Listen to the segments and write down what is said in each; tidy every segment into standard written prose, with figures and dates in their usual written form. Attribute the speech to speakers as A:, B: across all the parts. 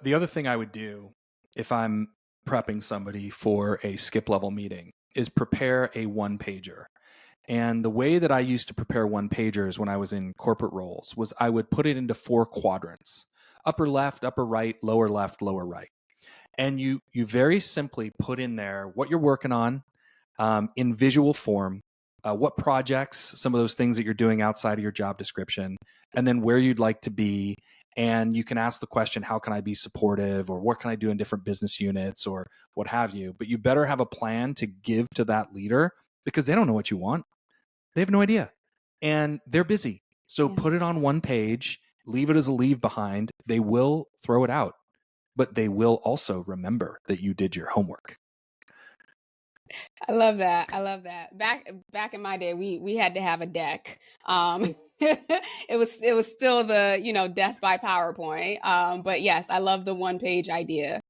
A: The other thing I would do if I'm prepping somebody for a skip level meeting is prepare a one pager. And the way that I used to prepare one pagers when I was in corporate roles was I would put it into 4 quadrants: upper left, upper right, lower left, lower right. And you very simply put in there what you're working on in visual form, what projects, some of those things that you're doing outside of your job description, and then where you'd like to be. And you can ask the question, how can I be supportive, or what can I do in different business units, or what have you. But you better have a plan to give to that leader, because they don't know what you want. They have no idea. And they're busy. So
B: Yeah.
A: put it on one page, leave it as a leave behind. They will throw it out, but they will also remember that you did your homework.
B: I love that. I love that. Back in my day, we had to have a deck. It was still the, death by PowerPoint. But yes, I love the one page idea.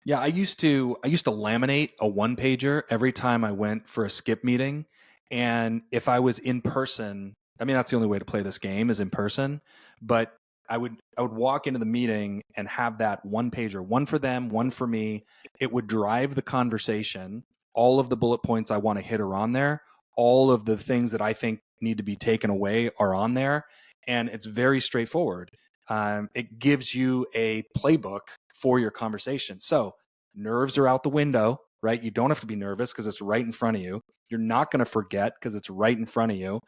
A: Yeah, I used to laminate a one pager every time I went for a skip meeting. And if I was in person, I mean, that's the only way to play this game is in person. But I would walk into the meeting and have that one pager, one for them, one for me. It would drive the conversation. All of the bullet points I want to hit are on there. All of the things that I think need to be taken away are on there. And it's very straightforward. It gives you a playbook for your conversation. So nerves are out the window, right? You don't have to be nervous because it's right in front of you. You're not going to forget because it's right in front of you.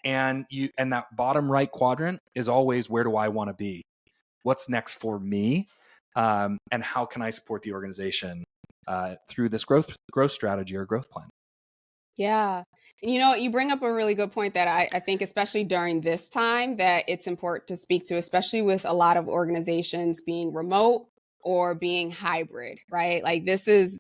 A: And that bottom right quadrant is always, where do I want to be? What's next for me? And how can I support the organization through this growth strategy or growth plan?
B: Yeah. And you bring up a really good point that I think, especially during this time, that it's important to speak to, especially with a lot of organizations being remote or being hybrid, right? Like this is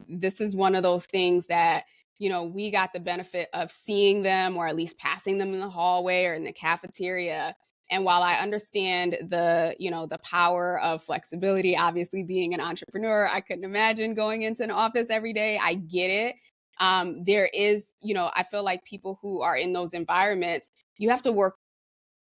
B: one of those things that, we got the benefit of seeing them or at least passing them in the hallway or in the cafeteria. And while I understand the power of flexibility, obviously being an entrepreneur, I couldn't imagine going into an office every day. I get it. There is, I feel like people who are in those environments, you have to work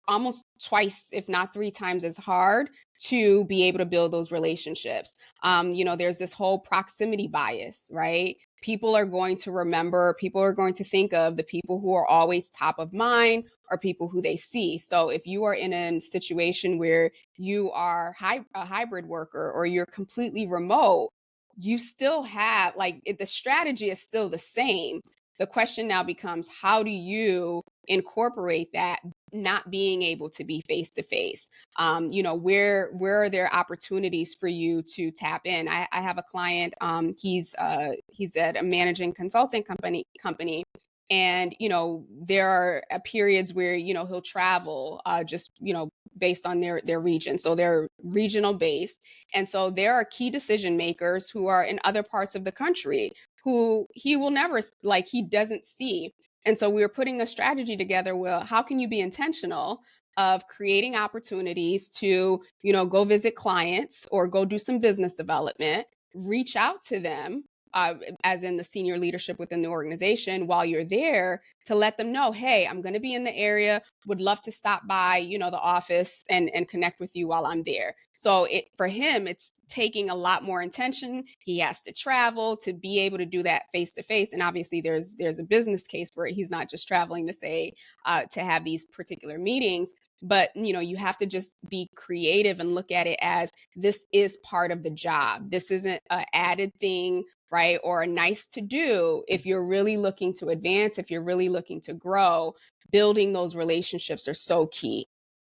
B: almost twice, if not three times as hard to be able to build those relationships. There's this whole proximity bias, right? People are going to remember, people are going to think of the people who are always top of mind or people who they see. So if you are in a situation where you are a hybrid worker or you're completely remote, you still have the strategy is still the same. The question now becomes, how do you incorporate that not being able to be face to face? Where are there opportunities for you to tap in? I have a client. He's at a managing consulting company, and there are periods where he'll travel just based on their region. So they're regional based, and so there are key decision makers who are in other parts of the country who he will never he doesn't see. And so we were putting a strategy together. Well, how can you be intentional of creating opportunities to, go visit clients or go do some business development, reach out to them, as in the senior leadership within the organization while you're there, to let them know, hey, I'm going to be in the area, would love to stop by, the office and connect with you while I'm there. So for him, it's taking a lot more intention. He has to travel to be able to do that face to face. And obviously there's a business case for it. He's not just traveling to say, to have these particular meetings, but you have to just be creative and look at it as this is part of the job. This isn't an added thing, right? Or a nice to do. If you're really looking to advance, if you're really looking to grow, building those relationships are so key.